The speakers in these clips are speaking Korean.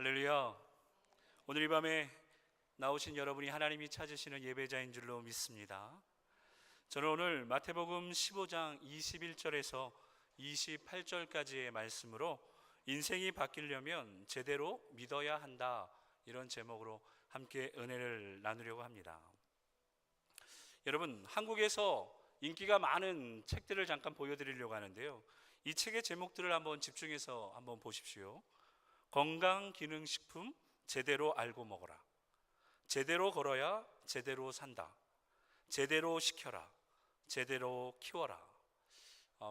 할렐루야. 오늘 이 밤에 나오신 여러분이 하나님이 찾으시는 예배자인 줄로 믿습니다. 저는 오늘 마태복음 15장 21절에서 28절까지의 말씀으로 인생이 바뀌려면 제대로 믿어야 한다, 이런 제목으로 함께 은혜를 나누려고 합니다. 여러분, 한국에서 인기가 많은 책들을 잠깐 보여드리려고 하는데요, 이 책의 제목들을 한번 집중해서 한번 보십시오. 건강기능식품 제대로 알고 먹어라, 제대로 걸어야 제대로 산다, 제대로 시켜라, 제대로 키워라.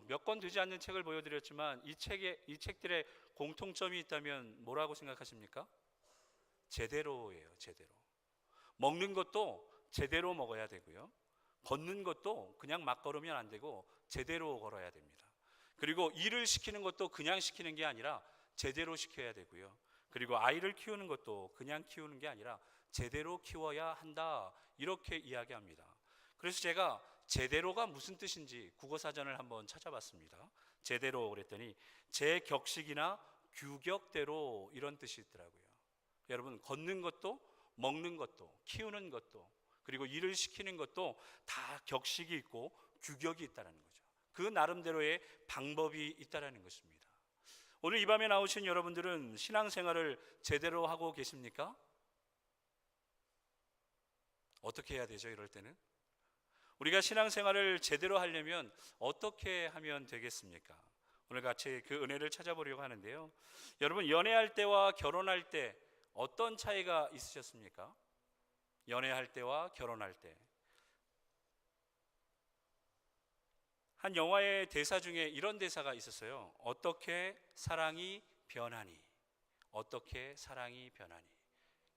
몇 권 되지 않는 책을 보여드렸지만 이 책들의 공통점이 있다면 뭐라고 생각하십니까? 제대로예요. 제대로. 먹는 것도 제대로 먹어야 되고요, 걷는 것도 그냥 막 걸으면 안 되고 제대로 걸어야 됩니다. 그리고 일을 시키는 것도 그냥 시키는 게 아니라 제대로 시켜야 되고요, 그리고 아이를 키우는 것도 그냥 키우는 게 아니라 제대로 키워야 한다, 이렇게 이야기합니다. 그래서 제가 제대로가 무슨 뜻인지 국어사전을 한번 찾아봤습니다. 제대로 그랬더니 제격식이나 규격대로, 이런 뜻이 있더라고요. 여러분, 걷는 것도 먹는 것도 키우는 것도 그리고 일을 시키는 것도 다 격식이 있고 규격이 있다는 거죠. 그 나름대로의 방법이 있다는 것입니다. 오늘 이 밤에 나오신 여러분들은 신앙생활을 제대로 하고 계십니까? 어떻게 해야 되죠? 이럴 때는 우리가 신앙생활을 제대로 하려면 어떻게 하면 되겠습니까? 오늘 같이 그 은혜를 찾아보려고 하는데요, 여러분, 연애할 때와 결혼할 때 어떤 차이가 있으셨습니까? 연애할 때와 결혼할 때. 한 영화의 대사 중에 이런 대사가 있었어요. 어떻게 사랑이 변하니? 어떻게 사랑이 변하니?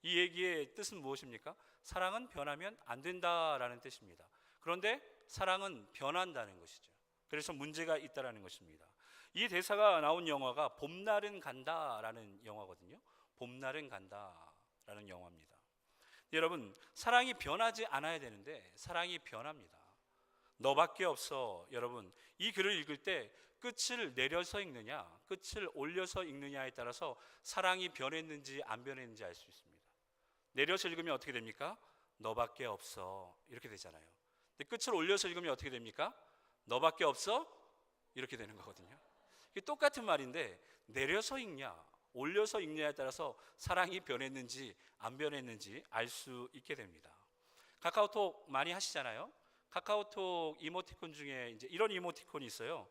이 얘기의 뜻은 무엇입니까? 사랑은 변하면 안 된다라는 뜻입니다. 그런데 사랑은 변한다는 것이죠. 그래서 문제가 있다라는 것입니다. 이 대사가 나온 영화가 봄날은 간다라는 영화거든요. 봄날은 간다라는 영화입니다. 여러분, 사랑이 변하지 않아야 되는데 사랑이 변합니다. 너밖에 없어. 여러분, 이 글을 읽을 때 끝을 내려서 읽느냐 끝을 올려서 읽느냐에 따라서 사랑이 변했는지 안 변했는지 알 수 있습니다. 내려서 읽으면 어떻게 됩니까? 너밖에 없어, 이렇게 되잖아요. 근데 끝을 올려서 읽으면 어떻게 됩니까? 너밖에 없어, 이렇게 되는 거거든요. 이게 똑같은 말인데 내려서 읽냐 올려서 읽냐에 따라서 사랑이 변했는지 안 변했는지 알 수 있게 됩니다. 카카오톡 많이 하시잖아요. 카카오톡 이모티콘 중에 이제 이런 이모티콘이 있어요.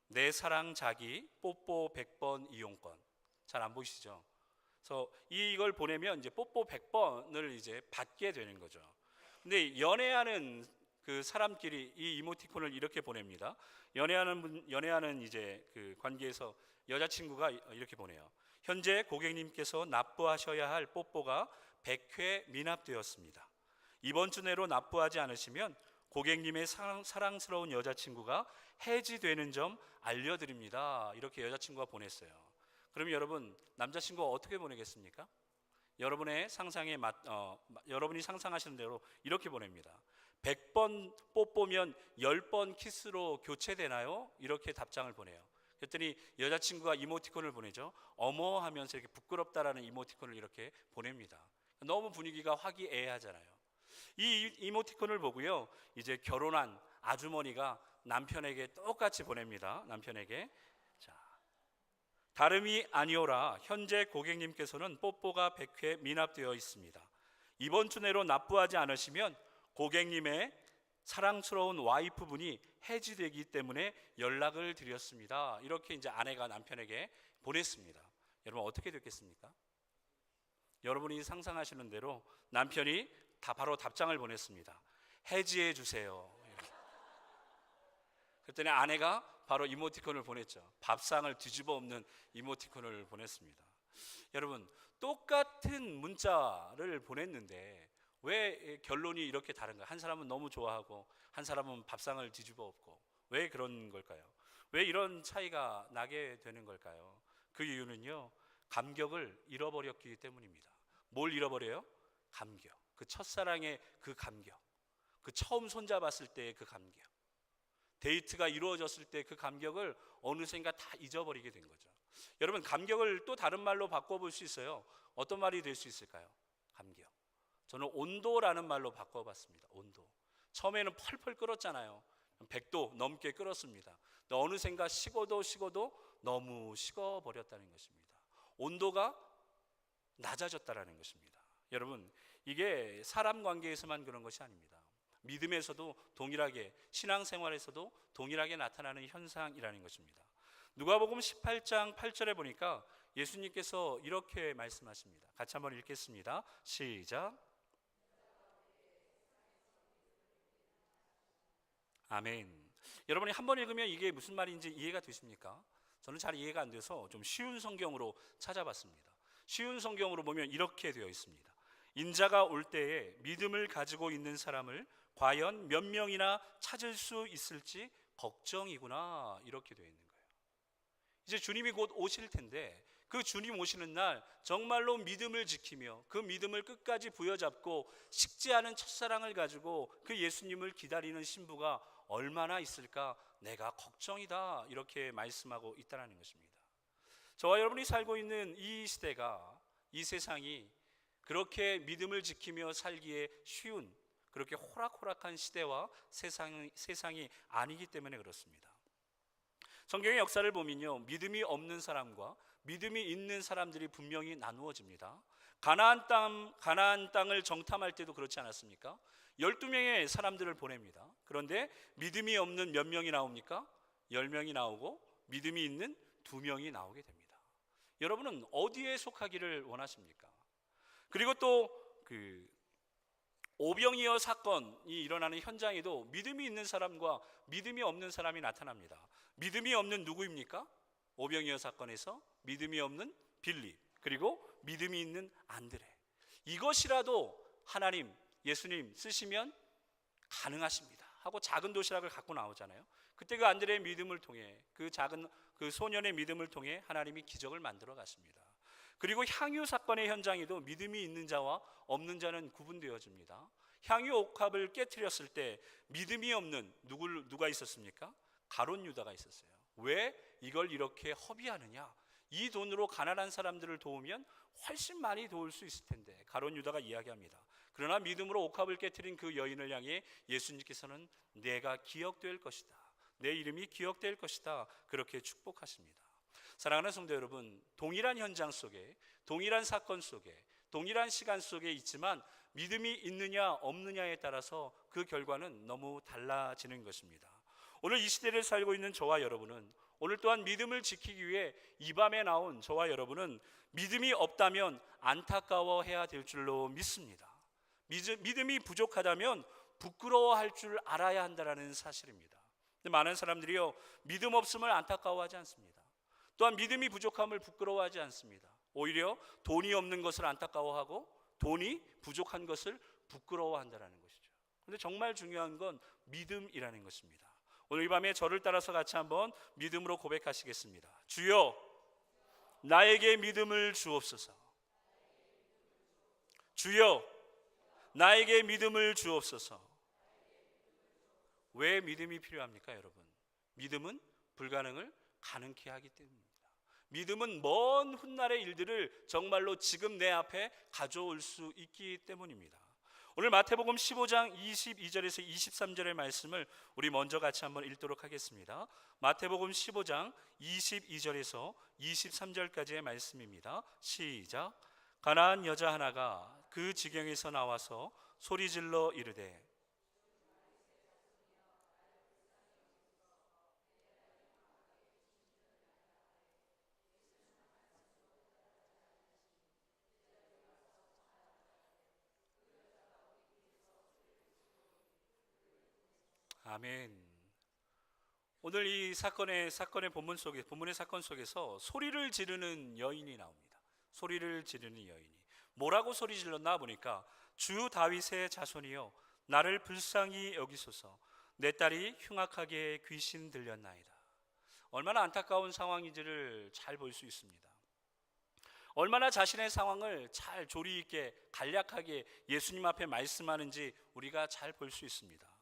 내 사랑 자기 뽀뽀 100번 이용권. 잘 안 보이시죠? 그래서 이걸 보내면 이제 뽀뽀 100번을 이제 받게 되는 거죠. 근데 연애하는 그 사람끼리 이 이모티콘을 이렇게 보냅니다. 연애하는 이제 그 관계에서 여자친구가 이렇게 보내요. 현재 고객님께서 납부하셔야 할 뽀뽀가 100회 미납되었습니다. 이번 주 내로 납부하지 않으시면 고객님의 사랑스러운 여자친구가 해지되는 점 알려드립니다. 이렇게 여자친구가 보냈어요. 그럼 여러분, 남자친구가 어떻게 보내겠습니까? 여러분이 상상하시는 대로 이렇게 보냅니다. 100번 뽀뽀면 10번 키스로 교체되나요? 이렇게 답장을 보내요. 그랬더니 여자친구가 이모티콘을 보내죠. 어머 하면서 이렇게 부끄럽다라는 이모티콘을 이렇게 보냅니다. 너무 분위기가 화기애애하잖아요. 이 이모티콘을 보고요, 이제 결혼한 아주머니가 남편에게 똑같이 보냅니다. 남편에게, 자, 다름이 아니오라. 현재 고객님께서는 뽀뽀가 100회 미납되어 있습니다. 이번 주 내로 납부하지 않으시면 고객님의 사랑스러운 와이프분이 해지되기 때문에 연락을 드렸습니다. 이렇게 이제 아내가 남편에게 보냈습니다. 여러분, 어떻게 됐겠습니까? 여러분이 상상하시는 대로 남편이 바로 답장을 보냈습니다. 해지해 주세요. 그랬더니 아내가 바로 이모티콘을 보냈죠. 밥상을 뒤집어 엎는 이모티콘을 보냈습니다. 여러분, 똑같은 문자를 보냈는데 왜 결론이 이렇게 다른가? 한 사람은 너무 좋아하고 한 사람은 밥상을 뒤집어 엎고, 왜 그런 걸까요? 왜 이런 차이가 나게 되는 걸까요? 그 이유는요, 감격을 잃어버렸기 때문입니다. 뭘 잃어버려요? 감격. 그 첫사랑의 그 감격, 그 처음 손잡았을 때의 그 감격, 데이트가 이루어졌을 때 그 감격을 어느샌가 다 잊어버리게 된 거죠. 여러분, 감격을 또 다른 말로 바꿔볼 수 있어요. 어떤 말이 될 수 있을까요? 감격. 저는 온도라는 말로 바꿔봤습니다. 온도. 처음에는 펄펄 끓었잖아요. 100도 넘게 끓었습니다. 근데 어느샌가 식어도 너무 식어버렸다는 것입니다. 온도가 낮아졌다는 것입니다. 여러분, 이게 사람 관계에서만 그런 것이 아닙니다. 믿음에서도 동일하게, 신앙생활에서도 동일하게 나타나는 현상이라는 것입니다. 누가복음 18장 8절에 보니까 예수님께서 이렇게 말씀하십니다. 같이 한번 읽겠습니다. 시작. 아멘. 여러분이 한번 읽으면 이게 무슨 말인지 이해가 되십니까? 저는 잘 이해가 안 돼서 좀 쉬운 성경으로 찾아봤습니다. 쉬운 성경으로 보면 이렇게 되어 있습니다. 인자가 올 때에 믿음을 가지고 있는 사람을 과연 몇 명이나 찾을 수 있을지 걱정이구나, 이렇게 되어 있는 거예요. 이제 주님이 곧 오실 텐데 그 주님 오시는 날 정말로 믿음을 지키며 그 믿음을 끝까지 부여잡고 식지 않은 첫사랑을 가지고 그 예수님을 기다리는 신부가 얼마나 있을까, 내가 걱정이다, 이렇게 말씀하고 있다는 것입니다. 저와 여러분이 살고 있는 이 시대가, 이 세상이 그렇게 믿음을 지키며 살기에 쉬운, 그렇게 호락호락한 시대와 세상이 아니기 때문에 그렇습니다. 성경의 역사를 보면요, 믿음이 없는 사람과 믿음이 있는 사람들이 분명히 나누어집니다. 가나안 땅을 정탐할 때도 그렇지 않았습니까? 12명의 사람들을 보냅니다. 그런데 믿음이 없는 몇 명이 나옵니까? 10명이 나오고 믿음이 있는 2명이 나오게 됩니다. 여러분은 어디에 속하기를 원하십니까? 그리고 또 오병이어 사건이 일어나는 현장에도 믿음이 있는 사람과 믿음이 없는 사람이 나타납니다. 믿음이 없는 누구입니까? 오병이어 사건에서 믿음이 없는 빌립, 그리고 믿음이 있는 안드레. 이것이라도 하나님, 예수님 쓰시면 가능하십니다 하고 작은 도시락을 갖고 나오잖아요. 그때 그 안드레의 믿음을 통해, 그 작은 그 소년의 믿음을 통해 하나님이 기적을 만들어 가십니다. 그리고 향유 사건의 현장에도 믿음이 있는 자와 없는 자는 구분되어집니다. 향유 옥합을 깨트렸을 때 믿음이 없는 누가 있었습니까? 가룟 유다가 있었어요. 왜 이걸 이렇게 허비하느냐? 이 돈으로 가난한 사람들을 도우면 훨씬 많이 도울 수 있을 텐데, 가룟 유다가 이야기합니다. 그러나 믿음으로 옥합을 깨트린 그 여인을 향해 예수님께서는 내가 기억될 것이다, 내 이름이 기억될 것이다, 그렇게 축복하십니다. 사랑하는 성도 여러분, 동일한 현장 속에, 동일한 사건 속에, 동일한 시간 속에 있지만 믿음이 있느냐 없느냐에 따라서 그 결과는 너무 달라지는 것입니다. 오늘 이 시대를 살고 있는 저와 여러분은, 오늘 또한 믿음을 지키기 위해 이 밤에 나온 저와 여러분은 믿음이 없다면 안타까워해야 될 줄로 믿습니다. 믿음이 부족하다면 부끄러워할 줄 알아야 한다는 사실입니다. 근데 많은 사람들이요, 믿음 없음을 안타까워하지 않습니다. 또한 믿음이 부족함을 부끄러워하지 않습니다. 오히려 돈이 없는 것을 안타까워하고 돈이 부족한 것을 부끄러워한다는 것이죠. 그런데 정말 중요한 건 믿음이라는 것입니다. 오늘 이 밤에 저를 따라서 같이 한번 믿음으로 고백하시겠습니다. 주여, 나에게 믿음을 주옵소서. 주여, 나에게 믿음을 주옵소서. 왜 믿음이 필요합니까, 여러분? 믿음은 불가능을 가능케 하기 때문입니다. 믿음은 먼 훗날의 일들을 정말로 지금 내 앞에 가져올 수 있기 때문입니다. 오늘 마태복음 15장 22절에서 23절의 말씀을 우리 먼저 같이 한번 읽도록 하겠습니다. 마태복음 15장 22절에서 23절까지의 말씀입니다. 시작. 가나안 여자 하나가 그 지경에서 나와서 소리질러 이르되 아멘. 오늘 이 사건의 본문의 사건 속에서 소리를 지르는 여인이 나옵니다. 소리를 지르는 여인이 뭐라고 소리 질렀나 보니까 주 다윗의 자손이여, 나를 불쌍히 여기소서. 내 딸이 흉악하게 귀신 들렸나이다. 얼마나 안타까운 상황인지를 잘 볼 수 있습니다. 얼마나 자신의 상황을 잘 조리 있게 간략하게 예수님 앞에 말씀하는지 우리가 잘 볼 수 있습니다.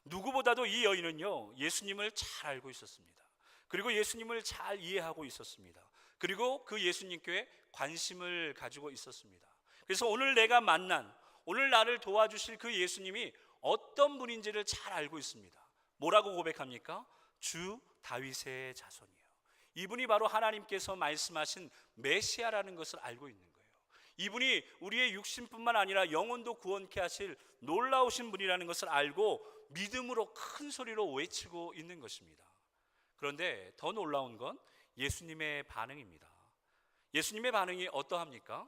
누구보다도 이 여인은요, 예수님을 잘 알고 있었습니다. 그리고 예수님을 잘 이해하고 있었습니다. 그리고 그 예수님께 관심을 가지고 있었습니다. 그래서 오늘 내가 만난, 오늘 나를 도와주실 그 예수님이 어떤 분인지를 잘 알고 있습니다. 뭐라고 고백합니까? 주 다윗의 자손이요. 이분이 바로 하나님께서 말씀하신 메시아라는 것을 알고 있는 거예요. 이분이 우리의 육신뿐만 아니라 영혼도 구원케 하실 놀라우신 분이라는 것을 알고 믿음으로 큰 소리로 외치고 있는 것입니다. 그런데 더 놀라운 건 예수님의 반응입니다. 예수님의 반응이 어떠합니까?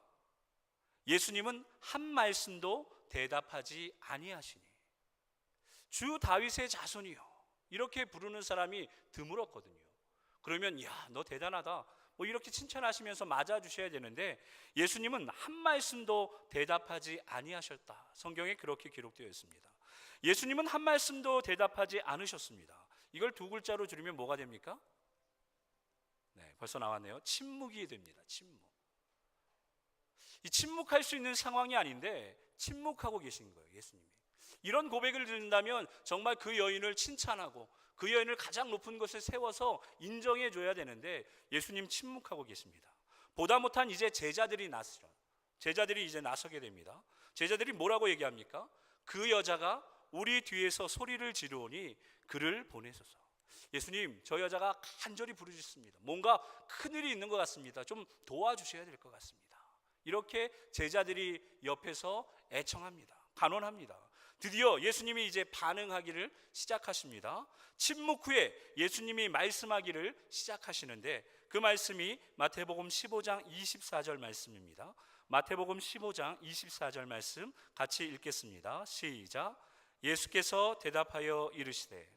예수님은 한 말씀도 대답하지 아니하시니 주 다윗의 자손이요, 이렇게 부르는 사람이 드물었거든요. 그러면 야, 너 대단하다 뭐 이렇게 칭찬하시면서 맞아주셔야 되는데 예수님은 한 말씀도 대답하지 아니하셨다. 성경에 그렇게 기록되어 있습니다. 예수님은 한 말씀도 대답하지 않으셨습니다. 이걸 두 글자로 줄이면 뭐가 됩니까? 네, 벌써 나왔네요. 침묵이 됩니다. 침묵. 이 침묵할 수 있는 상황이 아닌데 침묵하고 계신 거예요, 예수님이. 이런 고백을 듣는다면 정말 그 여인을 칭찬하고 그 여인을 가장 높은 곳에 세워서 인정해 줘야 되는데 예수님 침묵하고 계십니다. 보다 못한 이제 제자들이 이제 나서게 됩니다. 제자들이 뭐라고 얘기합니까? 그 여자가 우리 뒤에서 소리를 지르오니 그를 보내소서. 예수님, 저 여자가 간절히 부르짖습니다. 뭔가 큰일이 있는 것 같습니다. 좀 도와주셔야 될 것 같습니다. 이렇게 제자들이 옆에서 애청합니다. 간언합니다. 드디어 예수님이 이제 반응하기를 시작하십니다. 침묵 후에 예수님이 말씀하기를 시작하시는데 그 말씀이 마태복음 15장 24절 말씀입니다. 마태복음 15장 24절 말씀 같이 읽겠습니다. 시작. 예수께서 대답하여 이르시되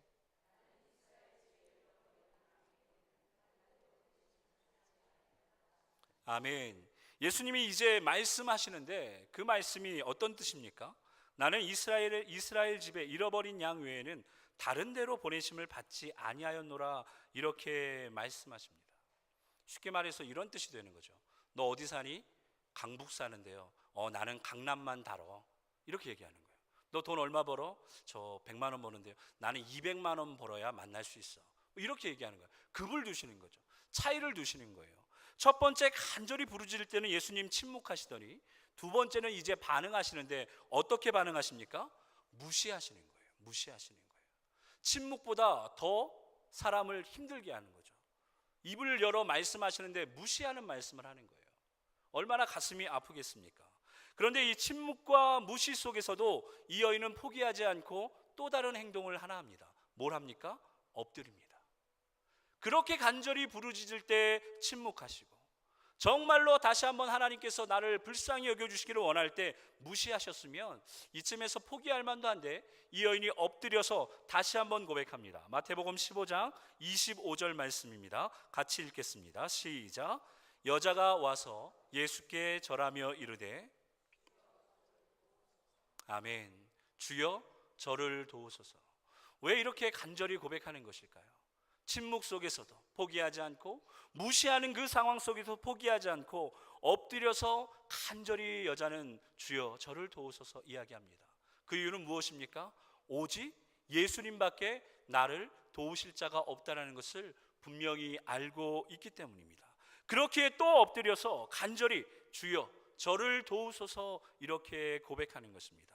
아멘. 예수님이 이제 말씀하시는데 그 말씀이 어떤 뜻입니까? 나는 이스라엘 집에 잃어버린 양 외에는 다른 데로 보내심을 받지 아니하였노라, 이렇게 말씀하십니다. 쉽게 말해서 이런 뜻이 되는 거죠. 너 어디 사니? 강북 사는데요. 나는 강남만 다뤄. 이렇게 얘기하는 거예요. 너 돈 얼마 벌어? 저 100만 원 버는데요. 나는 200만 원 벌어야 만날 수 있어. 이렇게 얘기하는 거예요. 급을 두시는 거죠. 차이를 두시는 거예요. 첫 번째 간절히 부르짖을 때는 예수님 침묵하시더니 두 번째는 이제 반응하시는데 어떻게 반응하십니까? 무시하시는 거예요. 무시하시는 거예요. 침묵보다 더 사람을 힘들게 하는 거죠. 입을 열어 말씀하시는데 무시하는 말씀을 하는 거예요. 얼마나 가슴이 아프겠습니까? 그런데 이 침묵과 무시 속에서도 이 여인은 포기하지 않고 또 다른 행동을 하나 합니다. 뭘 합니까? 엎드립니다. 그렇게 간절히 부르짖을 때 침묵하시고 정말로 다시 한번 하나님께서 나를 불쌍히 여겨주시기를 원할 때 무시하셨으면 이쯤에서 포기할 만도 한데 이 여인이 엎드려서 다시 한번 고백합니다. 마태복음 15장 25절 말씀입니다. 같이 읽겠습니다. 시작. 여자가 와서 예수께 절하며 이르되 아멘. 주여 저를 도우소서. 왜 이렇게 간절히 고백하는 것일까요? 침묵 속에서도 포기하지 않고 무시하는 그 상황 속에서 포기하지 않고 엎드려서 간절히 여자는 주여 저를 도우소서 이야기합니다. 그 이유는 무엇입니까? 오직 예수님밖에 나를 도우실 자가 없다는 것을 분명히 알고 있기 때문입니다. 그렇게 또 엎드려서 간절히 주여 저를 도우소서 이렇게 고백하는 것입니다.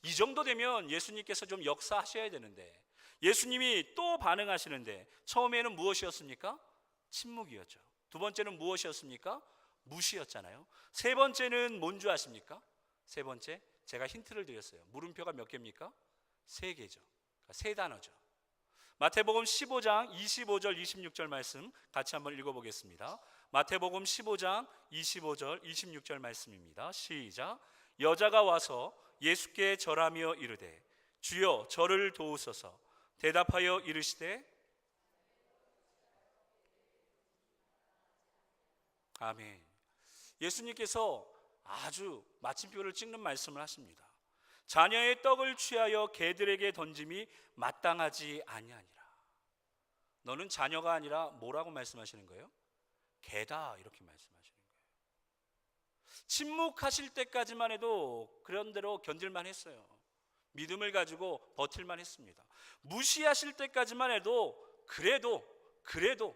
이 정도 되면 예수님께서 좀 역사하셔야 되는데 예수님이 또 반응하시는데 처음에는 무엇이었습니까? 침묵이었죠. 두 번째는 무엇이었습니까? 무시였잖아요. 세 번째는 뭔 줄 아십니까? 세 번째, 제가 힌트를 드렸어요. 물음표가 몇 개입니까? 세 개죠. 그러니까 세 단어죠. 마태복음 15장 25절 26절 말씀 같이 한번 읽어보겠습니다. 마태복음 15장 25절 26절 말씀입니다. 시작. 여자가 와서 예수께 절하며 이르되 주여 저를 도우소서. 대답하여 이르시되 아멘. 예수님께서 아주 마침표를 찍는 말씀을 하십니다. 자녀의 떡을 취하여 개들에게 던짐이 마땅하지 아니하니라. 너는 자녀가 아니라 뭐라고 말씀하시는 거예요? 개다, 이렇게 말씀하시는 거예요. 침묵하실 때까지만 해도 그런 대로 견딜만 했어요. 믿음을 가지고 버틸만 했습니다. 무시하실 때까지만 해도 그래도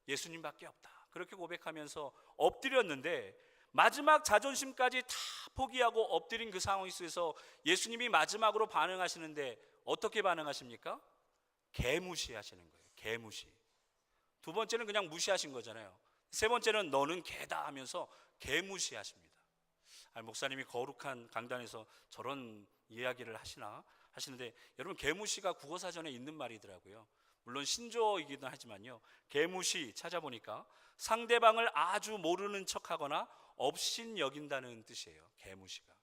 예수님밖에 없다. 그렇게 고백하면서 엎드렸는데 마지막 자존심까지 다 포기하고 엎드린 그 상황 속에서 예수님이 마지막으로 반응하시는데 어떻게 반응하십니까? 개무시하시는 거예요. 개무시. 두 번째는 그냥 무시하신 거잖아요. 세 번째는 너는 개다 하면서 개무시하십니다. 목사님이 거룩한 강단에서 저런 이야기를 하시는데 여러분, 개무시가 국어사전에 있는 말이더라고요. 물론 신조어이기도 하지만요, 개무시 찾아보니까 상대방을 아주 모르는 척하거나 업신여긴다는 뜻이에요. 개무시가.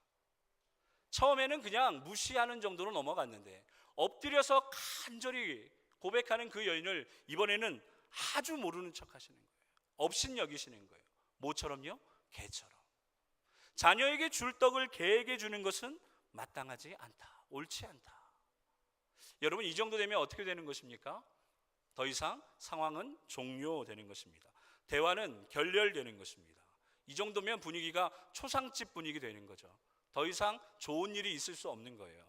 처음에는 그냥 무시하는 정도로 넘어갔는데 엎드려서 간절히 고백하는 그 여인을 이번에는 아주 모르는 척 하시는 거예요. 업신여기시는 거예요. 뭐처럼요? 개처럼. 자녀에게 줄 떡을 개에게 주는 것은 마땅하지 않다, 옳지 않다. 여러분, 이 정도 되면 어떻게 되는 것입니까? 더 이상 상황은 종료되는 것입니다. 대화는 결렬되는 것입니다. 이 정도면 분위기가 초상집 분위기 되는 거죠. 더 이상 좋은 일이 있을 수 없는 거예요.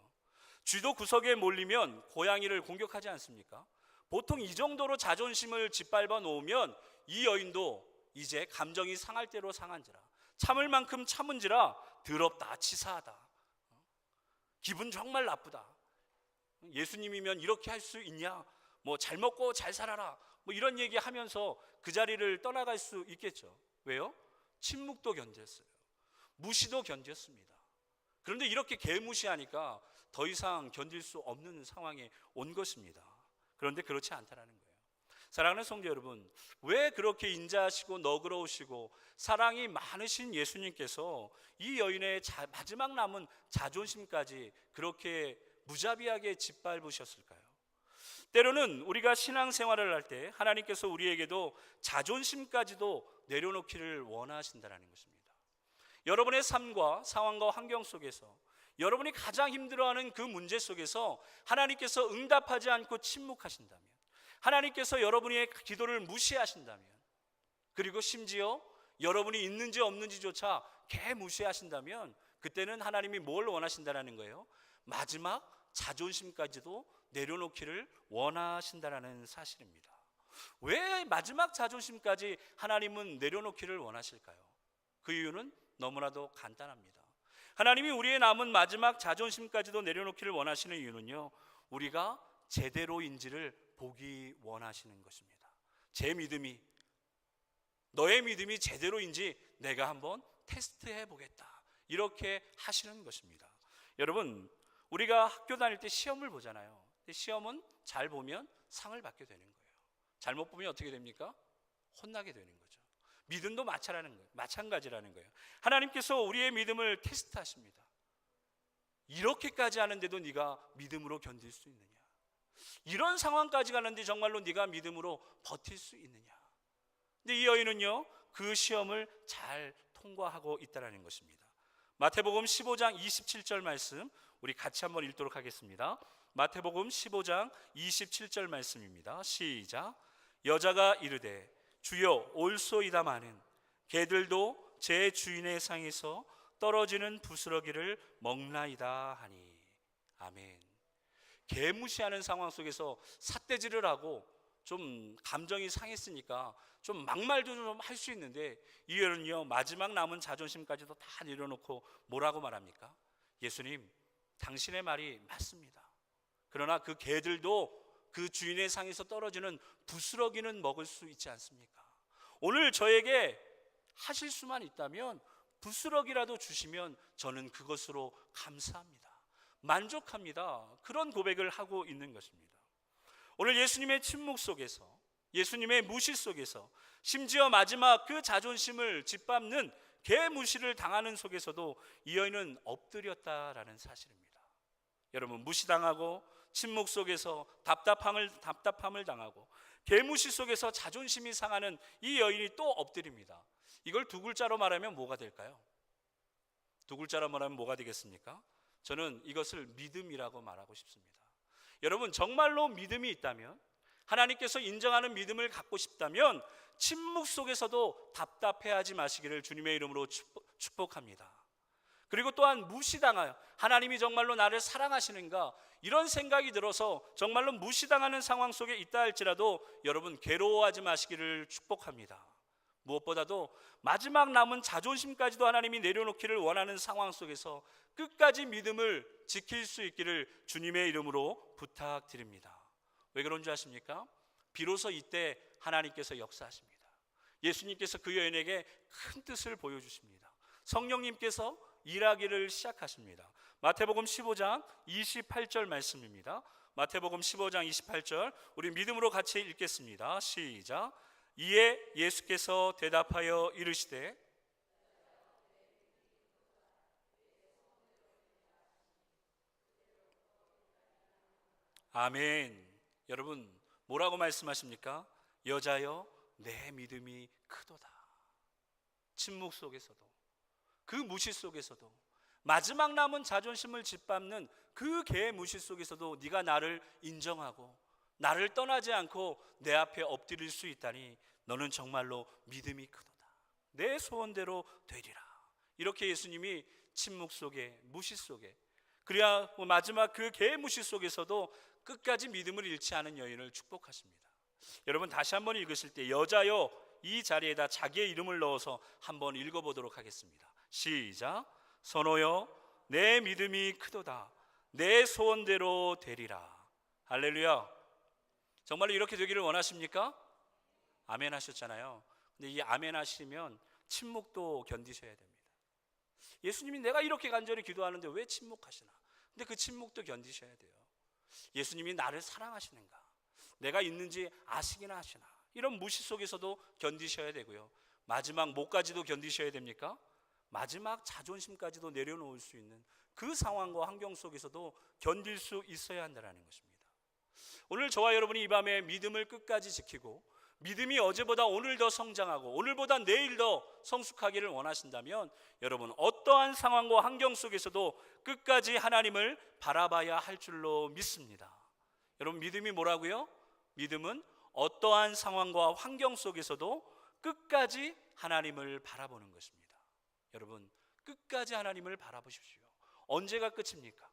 쥐도 구석에 몰리면 고양이를 공격하지 않습니까? 보통 이 정도로 자존심을 짓밟아 놓으면 이 여인도 이제 감정이 상할 대로 상한지라, 참을 만큼 참은지라 더럽다, 치사하다, 기분 정말 나쁘다, 예수님이면 이렇게 할 수 있냐, 잘 먹고 잘 살아라, 이런 얘기하면서 그 자리를 떠나갈 수 있겠죠. 왜요? 침묵도 견뎠어요. 무시도 견뎠습니다. 그런데 이렇게 개무시하니까 더 이상 견딜 수 없는 상황에 온 것입니다. 그런데 그렇지 않다라는 거예요. 사랑하는 성도 여러분, 왜 그렇게 인자하시고 너그러우시고 사랑이 많으신 예수님께서 이 여인의 마지막 남은 자존심까지 그렇게 무자비하게 짓밟으셨을까요? 때로는 우리가 신앙생활을 할 때 하나님께서 우리에게도 자존심까지도 내려놓기를 원하신다는 것입니다. 여러분의 삶과 상황과 환경 속에서 여러분이 가장 힘들어하는 그 문제 속에서 하나님께서 응답하지 않고 침묵하신다면, 하나님께서 여러분의 기도를 무시하신다면, 그리고 심지어 여러분이 있는지 없는지조차 개무시하신다면, 그때는 하나님이 뭘 원하신다는 거예요? 마지막 자존심까지도 내려놓기를 원하신다는 사실입니다. 왜 마지막 자존심까지 하나님은 내려놓기를 원하실까요? 그 이유는 너무나도 간단합니다. 하나님이 우리의 남은 마지막 자존심까지도 내려놓기를 원하시는 이유는요, 우리가 제대로인지를 보기 원하시는 것입니다. 제 믿음이, 너의 믿음이 제대로인지 내가 한번 테스트해 보겠다, 이렇게 하시는 것입니다. 여러분, 우리가 학교 다닐 때 시험을 보잖아요. 시험은 잘 보면 상을 받게 되는 거예요. 잘못 보면 어떻게 됩니까? 혼나게 되는 거죠. 믿음도 마찬가지라는 거예요. 하나님께서 우리의 믿음을 테스트하십니다. 이렇게까지 하는데도 네가 믿음으로 견딜 수 있느냐? 이런 상황까지 가는데 정말로 네가 믿음으로 버틸 수 있느냐? 근데 이 여인은요, 그 시험을 잘 통과하고 있다는 것입니다. 마태복음 15장 27절 말씀 우리 같이 한번 읽도록 하겠습니다. 마태복음 15장 27절 말씀입니다. 시작. 여자가 이르되 주여 올소이다마는 개들도 제 주인의 상에서 떨어지는 부스러기를 먹나이다 하니. 아멘. 개무시하는 상황 속에서 삿대질을 하고 좀 감정이 상했으니까 좀 막말도 좀 할 수 있는데, 이 여인은요, 마지막 남은 자존심까지도 다 내려놓고 뭐라고 말합니까? 예수님, 당신의 말이 맞습니다. 그러나 그 개들도 그 주인의 상에서 떨어지는 부스러기는 먹을 수 있지 않습니까? 오늘 저에게 하실 수만 있다면 부스러기라도 주시면 저는 그것으로 감사합니다, 만족합니다. 그런 고백을 하고 있는 것입니다. 오늘 예수님의 침묵 속에서, 예수님의 무시 속에서, 심지어 마지막 그 자존심을 짓밟는 개무시를 당하는 속에서도 이 여인은 엎드렸다라는 사실입니다. 여러분, 무시당하고 침묵 속에서 답답함을 당하고 개무시 속에서 자존심이 상하는 이 여인이 또 엎드립니다. 이걸 두 글자로 말하면 뭐가 될까요? 두 글자로 말하면 뭐가 되겠습니까? 저는 이것을 믿음이라고 말하고 싶습니다. 여러분, 정말로 믿음이 있다면, 하나님께서 인정하는 믿음을 갖고 싶다면 침묵 속에서도 답답해하지 마시기를 주님의 이름으로 축복합니다. 그리고 또한 무시당하여 하나님이 정말로 나를 사랑하시는가, 이런 생각이 들어서 정말로 무시당하는 상황 속에 있다 할지라도 여러분 괴로워하지 마시기를 축복합니다. 무엇보다도 마지막 남은 자존심까지도 하나님이 내려놓기를 원하는 상황 속에서 끝까지 믿음을 지킬 수 있기를 주님의 이름으로 부탁드립니다. 왜 그런 줄 아십니까? 비로소 이때 하나님께서 역사하십니다. 예수님께서 그 여인에게 큰 뜻을 보여주십니다. 성령님께서 일하기를 시작하십니다. 마태복음 15장 28절 말씀입니다. 마태복음 15장 28절 우리 믿음으로 같이 읽겠습니다. 시작. 이에 예수께서 대답하여 이르시되 아멘. 여러분 뭐라고 말씀하십니까? 여자여 내 믿음이 크도다. 침묵 속에서도 그 무시 속에서도 마지막 남은 자존심을 짓밟는 그 개의 무시 속에서도 네가 나를 인정하고 나를 떠나지 않고 내 앞에 엎드릴 수 있다니 너는 정말로 믿음이 크도다. 내 소원대로 되리라. 이렇게 예수님이 침묵 속에 무시 속에 그래야 마지막 그 개의 무시 속에서도 끝까지 믿음을 잃지 않은 여인을 축복하십니다. 여러분 다시 한번 읽으실 때 여자여 이 자리에다 자기의 이름을 넣어서 한번 읽어보도록 하겠습니다. 시작. 선호여 내 믿음이 크도다. 내 소원대로 되리라. 할렐루야. 정말로 이렇게 되기를 원하십니까? 아멘 하셨잖아요. 근데 이 아멘 하시면 침묵도 견디셔야 됩니다. 예수님이 내가 이렇게 간절히 기도하는데 왜 침묵하시나? 근데 그 침묵도 견디셔야 돼요. 예수님이 나를 사랑하시는가? 내가 있는지 아시기나 하시나? 이런 무시 속에서도 견디셔야 되고요. 마지막 목까지도 견디셔야 됩니까? 마지막 자존심까지도 내려놓을 수 있는 그 상황과 환경 속에서도 견딜 수 있어야 한다는 것입니다. 오늘 저와 여러분이 이 밤에 믿음을 끝까지 지키고 믿음이 어제보다 오늘 더 성장하고 오늘보다 내일 더 성숙하기를 원하신다면 여러분 어떠한 상황과 환경 속에서도 끝까지 하나님을 바라봐야 할 줄로 믿습니다. 여러분 믿음이 뭐라고요? 믿음은 어떠한 상황과 환경 속에서도 끝까지 하나님을 바라보는 것입니다. 여러분 끝까지 하나님을 바라보십시오. 언제가 끝입니까?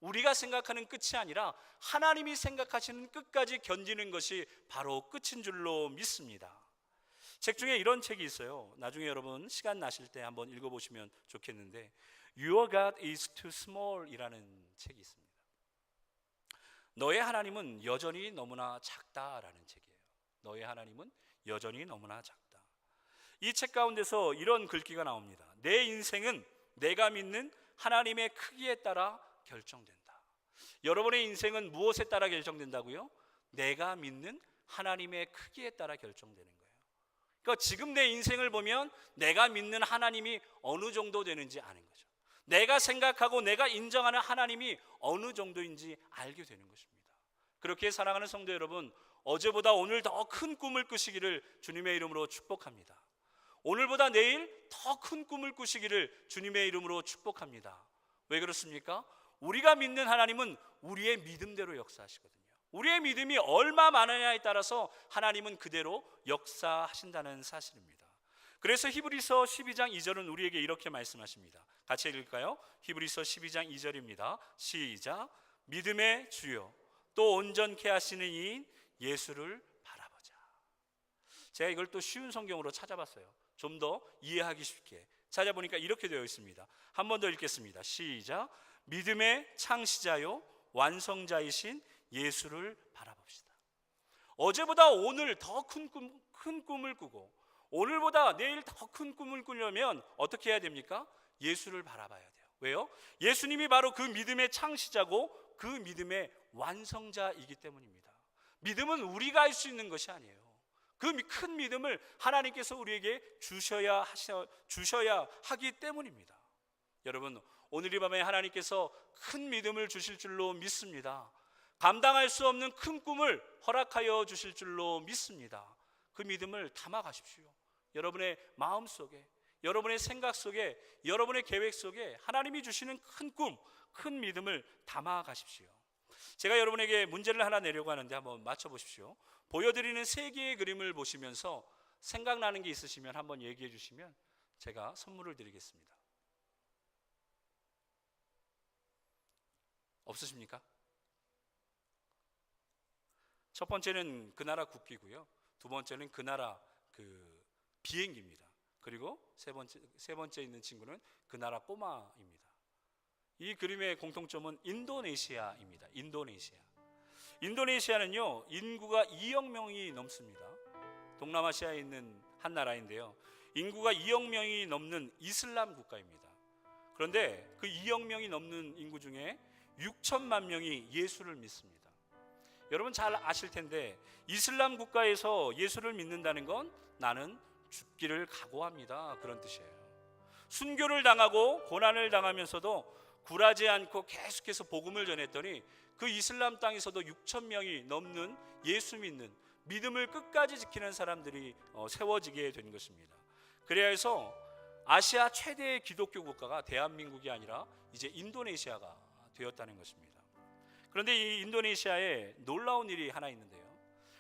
우리가 생각하는 끝이 아니라 하나님이 생각하시는 끝까지 견디는 것이 바로 끝인 줄로 믿습니다. 책 중에 이런 책이 있어요. 나중에 여러분 시간 나실 때 한번 읽어보시면 좋겠는데 Your God is too small 이라는 책이 있습니다. 너의 하나님은 여전히 너무나 작다라는 책이에요. 너의 하나님은 여전히 너무나 작다. 이 책 가운데서 이런 글귀가 나옵니다. 내 인생은 내가 믿는 하나님의 크기에 따라 결정된다. 여러분의 인생은 무엇에 따라 결정된다고요? 내가 믿는 하나님의 크기에 따라 결정되는 거예요. 그러니까 지금 내 인생을 보면 내가 믿는 하나님이 어느 정도 되는지 아는 거죠. 내가 생각하고 내가 인정하는 하나님이 어느 정도인지 알게 되는 것입니다. 그렇게 사랑하는 성도 여러분, 어제보다 오늘 더 큰 꿈을 꾸시기를 주님의 이름으로 축복합니다. 오늘보다 내일 더 큰 꿈을 꾸시기를 주님의 이름으로 축복합니다. 왜 그렇습니까? 우리가 믿는 하나님은 우리의 믿음대로 역사하시거든요. 우리의 믿음이 얼마 많으냐에 따라서 하나님은 그대로 역사하신다는 사실입니다. 그래서 히브리서 12장 2절은 우리에게 이렇게 말씀하십니다. 같이 읽을까요? 히브리서 12장 2절입니다. 시작. 믿음의 주요 또 온전케 하시는 이인 예수를 바라보자. 제가 이걸 또 쉬운 성경으로 찾아봤어요. 좀 더 이해하기 쉽게 찾아보니까 이렇게 되어 있습니다. 한 번 더 읽겠습니다. 시작. 믿음의 창시자요 완성자이신 예수를 바라봅시다. 어제보다 오늘 더 큰 꿈을 꾸고 오늘보다 내일 더 큰 꿈을 꾸려면 어떻게 해야 됩니까? 예수를 바라봐야 돼요. 왜요? 예수님이 바로 그 믿음의 창시자고 그 믿음의 완성자이기 때문입니다. 믿음은 우리가 할 수 있는 것이 아니에요. 그 큰 믿음을 하나님께서 우리에게 주셔야 하기 때문입니다. 여러분 오늘 이 밤에 하나님께서 큰 믿음을 주실 줄로 믿습니다. 감당할 수 없는 큰 꿈을 허락하여 주실 줄로 믿습니다. 그 믿음을 담아 가십시오. 여러분의 마음속에, 여러분의 생각 속에, 여러분의 계획 속에 하나님이 주시는 큰 꿈, 큰 믿음을 담아 가십시오. 제가 여러분에게 문제를 하나 내려고 하는데 한번 맞춰보십시오. 보여드리는 세 개의 그림을 보시면서 생각나는 게 있으시면 한번 얘기해 주시면 제가 선물을 드리겠습니다. 없으십니까? 첫 번째는 그 나라 국기고요. 두 번째는 그 나라 비행기입니다. 그리고 세 번째 있는 친구는 그 나라 꼬마입니다. 이 그림의 공통점은 인도네시아입니다. 인도네시아는요, 인구가 2억 명이 넘습니다. 동남아시아에 있는 한 나라인데요, 인구가 2억 명이 넘는 이슬람 국가입니다. 그런데 그 2억 명이 넘는 인구 중에 6천만 명이 예수를 믿습니다. 여러분 잘 아실 텐데, 이슬람 국가에서 예수를 믿는다는 건 나는 죽기를 각오합니다, 그런 뜻이에요. 순교를 당하고 고난을 당하면서도 굴하지 않고 계속해서 복음을 전했더니 그 이슬람 땅에서도 6천 명이 넘는 예수 믿는, 믿음을 끝까지 지키는 사람들이 세워지게 된 것입니다. 그래야 해서 아시아 최대의 기독교 국가가 대한민국이 아니라 이제 인도네시아가 되었다는 것입니다. 그런데 이 인도네시아에 놀라운 일이 하나 있는데요,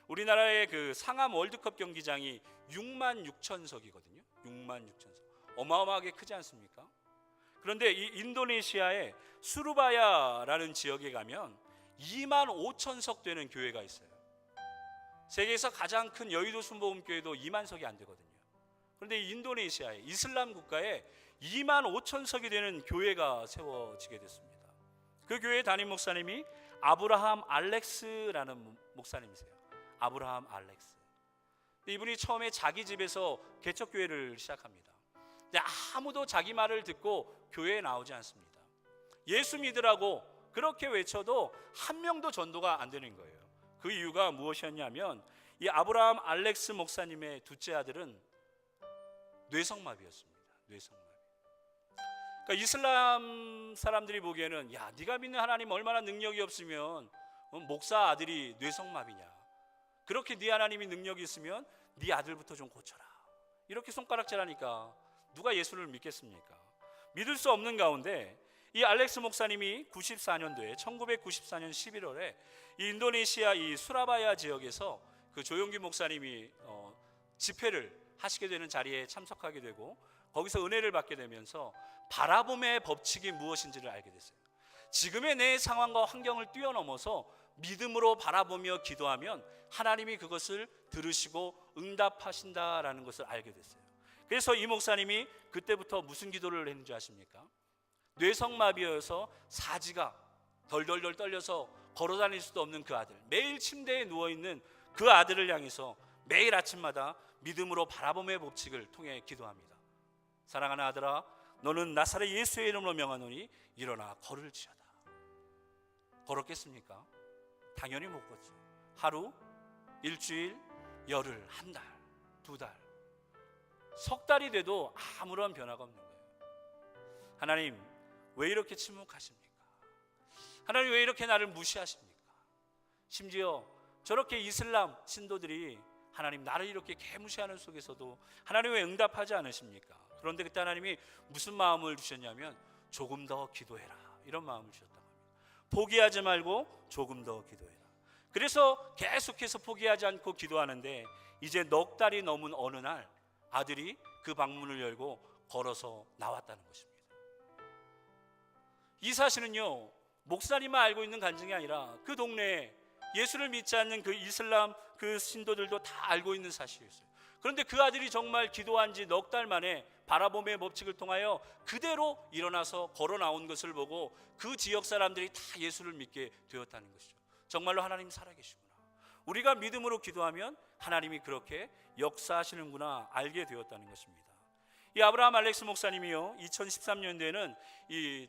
우리나라의 그 상암 월드컵 경기장이 6만 6천석이거든요. 6만 6천석. 어마어마하게 크지 않습니까? 그런데 이 인도네시아의 수르바야라는 지역에 가면 2만 5천석 되는 교회가 있어요. 세계에서 가장 큰 여의도 순복음교회도 2만 석이 안 되거든요. 그런데 이 인도네시아의 이슬람 국가에 2만 5천석이 되는 교회가 세워지게 됐습니다. 그 교회 담임 목사님이 아브라함 알렉스라는 목사님이세요. 아브라함 알렉스. 이분이 처음에 자기 집에서 개척교회를 시작합니다. 근데 아무도 자기 말을 듣고 교회에 나오지 않습니다. 예수 믿으라고 그렇게 외쳐도 한 명도 전도가 안 되는 거예요. 그 이유가 무엇이었냐면, 이 아브라함 알렉스 목사님의 둘째 아들은 뇌성마비였습니다. 뇌성마비. 그러니까 이슬람 사람들이 보기에는, 야, 네가 믿는 하나님 얼마나 능력이 없으면 목사 아들이 뇌성마비냐, 그렇게 네 하나님이 능력이 있으면 네 아들부터 좀 고쳐라, 이렇게 손가락질하니까 누가 예수를 믿겠습니까? 믿을 수 없는 가운데 이 알렉스 목사님이 1994년 11월에 이 인도네시아 이 수라바야 지역에서 그 조용기 목사님이 집회를 하시게 되는 자리에 참석하게 되고, 거기서 은혜를 받게 되면서 바라봄의 법칙이 무엇인지를 알게 됐어요. 지금의 내 상황과 환경을 뛰어넘어서 믿음으로 바라보며 기도하면 하나님이 그것을 들으시고 응답하신다라는 것을 알게 됐어요. 그래서 이 목사님이 그때부터 무슨 기도를 했는지 아십니까? 뇌성마비여서 사지가 덜덜덜 떨려서 걸어다닐 수도 없는 그 아들, 매일 침대에 누워있는 그 아들을 향해서 매일 아침마다 믿음으로 바라봄의 법칙을 통해 기도합니다. 사랑하는 아들아, 너는 나사렛 예수의 이름으로 명하노니 일어나 걸을지어다. 걸었겠습니까? 당연히 못 걷죠. 하루, 일주일, 열흘, 한 달, 두 달, 석 달이 돼도 아무런 변화가 없는 거예요. 하나님, 왜 이렇게 침묵하십니까? 하나님, 왜 이렇게 나를 무시하십니까? 심지어 저렇게 이슬람 신도들이 하나님 나를 이렇게 개무시하는 속에서도 하나님 왜 응답하지 않으십니까? 그런데 그때 하나님이 무슨 마음을 주셨냐면, 조금 더 기도해라, 이런 마음을 주셨다고 합니다. 포기하지 말고 조금 더 기도해라. 그래서 계속해서 포기하지 않고 기도하는데, 이제 넉 달이 넘은 어느 날 아들이 그 방문을 열고 걸어서 나왔다는 것입니다. 이 사실은요, 목사님만 알고 있는 간증이 아니라 그 동네에 예수를 믿지 않는 그 이슬람 그 신도들도 다 알고 있는 사실이었어요. 그런데 그 아들이 정말 기도한 지 넉 달 만에 바라봄의 법칙을 통하여 그대로 일어나서 걸어 나온 것을 보고 그 지역 사람들이 다 예수를 믿게 되었다는 것이죠. 정말로 하나님 살아계시구나, 우리가 믿음으로 기도하면 하나님이 그렇게 역사하시는구나 알게 되었다는 것입니다. 이 아브라함 알렉스 목사님이요, 2013년도에는 이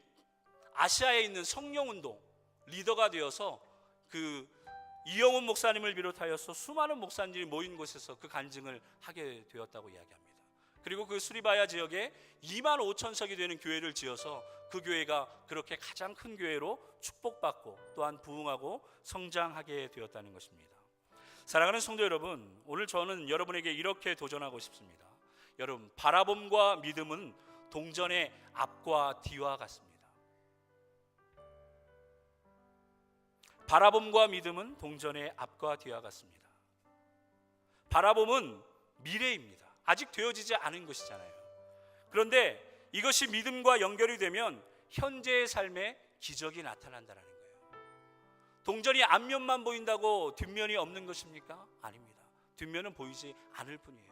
아시아에 있는 성령운동 리더가 되어서 그 이영훈 목사님을 비롯하여서 수많은 목사님들이 모인 곳에서 그 간증을 하게 되었다고 이야기합니다. 그리고 그 수리바야 지역에 2만 5천석이 되는 교회를 지어서 그 교회가 그렇게 가장 큰 교회로 축복받고 또한 부흥하고 성장하게 되었다는 것입니다. 사랑하는 성도 여러분, 오늘 저는 여러분에게 이렇게 도전하고 싶습니다. 여러분, 바라봄과 믿음은 동전의 앞과 뒤와 같습니다. 바라봄과 믿음은 동전의 앞과 뒤와 같습니다. 바라봄은 미래입니다. 아직 되어지지 않은 것이잖아요. 그런데 이것이 믿음과 연결이 되면 현재의 삶에 기적이 나타난다는 거예요. 동전이 앞면만 보인다고 뒷면이 없는 것입니까? 아닙니다. 뒷면은 보이지 않을 뿐이에요.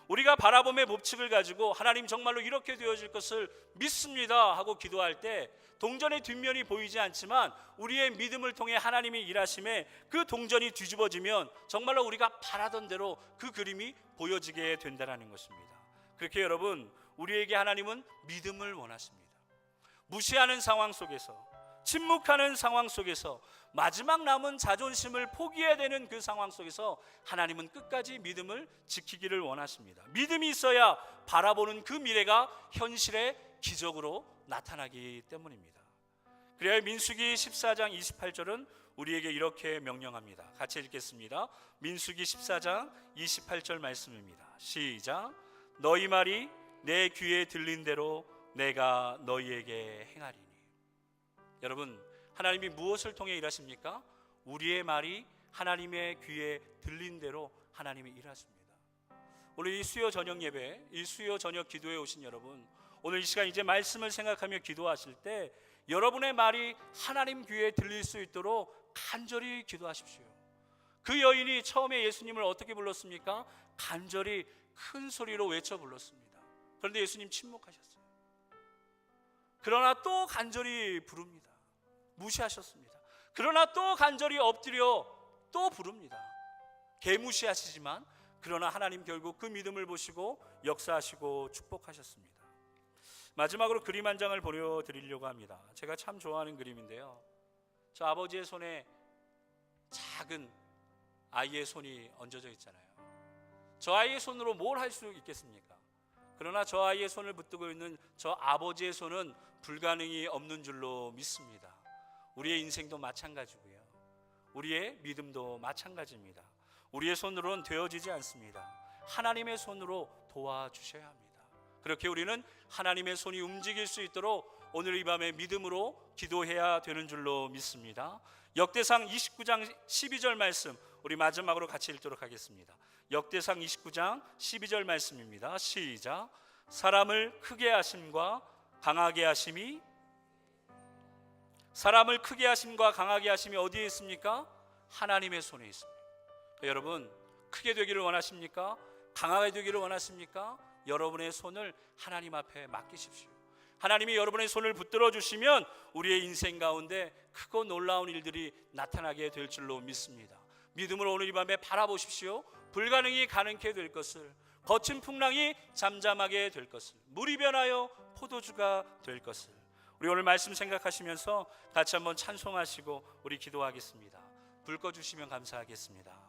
우리가 바라봄의 법칙을 가지고 하나님 정말로 이렇게 되어질 것을 믿습니다 하고 기도할 때 동전의 뒷면이 보이지 않지만 우리의 믿음을 통해 하나님이 일하심에 그 동전이 뒤집어지면 정말로 우리가 바라던 대로 그 그림이 보여지게 된다는 것입니다. 그렇게 여러분, 우리에게 하나님은 믿음을 원하십니다. 무시하는 상황 속에서, 침묵하는 상황 속에서, 마지막 남은 자존심을 포기해야 되는 그 상황 속에서 하나님은 끝까지 믿음을 지키기를 원하십니다. 믿음이 있어야 바라보는 그 미래가 현실의 기적으로 나타나기 때문입니다. 그래야 민수기 14장 28절은 우리에게 이렇게 명령합니다. 같이 읽겠습니다. 민수기 14장 28절 말씀입니다. 시작. 너희 말이 내 귀에 들린 대로 내가 너희에게 행하리니. 여러분, 하나님이 무엇을 통해 일하십니까? 우리의 말이 하나님의 귀에 들린 대로 하나님이 일하십니다. 오늘 이 수요 저녁 예배, 이 수요 저녁 기도에 오신 여러분, 오늘 이 시간 이제 말씀을 생각하며 기도하실 때 여러분의 말이 하나님 귀에 들릴 수 있도록 간절히 기도하십시오. 그 여인이 처음에 예수님을 어떻게 불렀습니까? 간절히 큰 소리로 외쳐 불렀습니다. 그런데 예수님 침묵하셨어요. 그러나 또 간절히 부릅니다. 무시하셨습니다. 그러나 또 간절히 엎드려 또 부릅니다. 개무시하시지만 그러나 하나님 결국 그 믿음을 보시고 역사하시고 축복하셨습니다. 마지막으로 그림 한 장을 보여드리려고 합니다. 제가 참 좋아하는 그림인데요, 저 아버지의 손에 작은 아이의 손이 얹어져 있잖아요. 저 아이의 손으로 뭘 할 수 있겠습니까? 그러나 저 아이의 손을 붙들고 있는 저 아버지의 손은 불가능이 없는 줄로 믿습니다. 우리의 인생도 마찬가지고요, 우리의 믿음도 마찬가지입니다. 우리의 손으로는 되어지지 않습니다. 하나님의 손으로 도와주셔야 합니다. 그렇게 우리는 하나님의 손이 움직일 수 있도록 오늘 이 밤에 믿음으로 기도해야 되는 줄로 믿습니다. 역대상 29장 12절 말씀 우리 마지막으로 같이 읽도록 하겠습니다. 역대상 29장 12절 말씀입니다. 시작. 사람을 크게 하심과 강하게 하심이, 사람을 크게 하심과 강하게 하심이 어디에 있습니까? 하나님의 손에 있습니다. 여러분, 크게 되기를 원하십니까? 강하게 되기를 원하십니까? 여러분의 손을 하나님 앞에 맡기십시오. 하나님이 여러분의 손을 붙들어 주시면 우리의 인생 가운데 크고 놀라운 일들이 나타나게 될 줄로 믿습니다. 믿음으로 오늘 이 밤에 바라보십시오. 불가능이 가능케 될 것을, 거친 풍랑이 잠잠하게 될 것을, 물이 변하여 포도주가 될 것을. 우리 오늘 말씀 생각하시면서 같이 한번 찬송하시고 우리 기도하겠습니다. 불 꺼주시면 감사하겠습니다.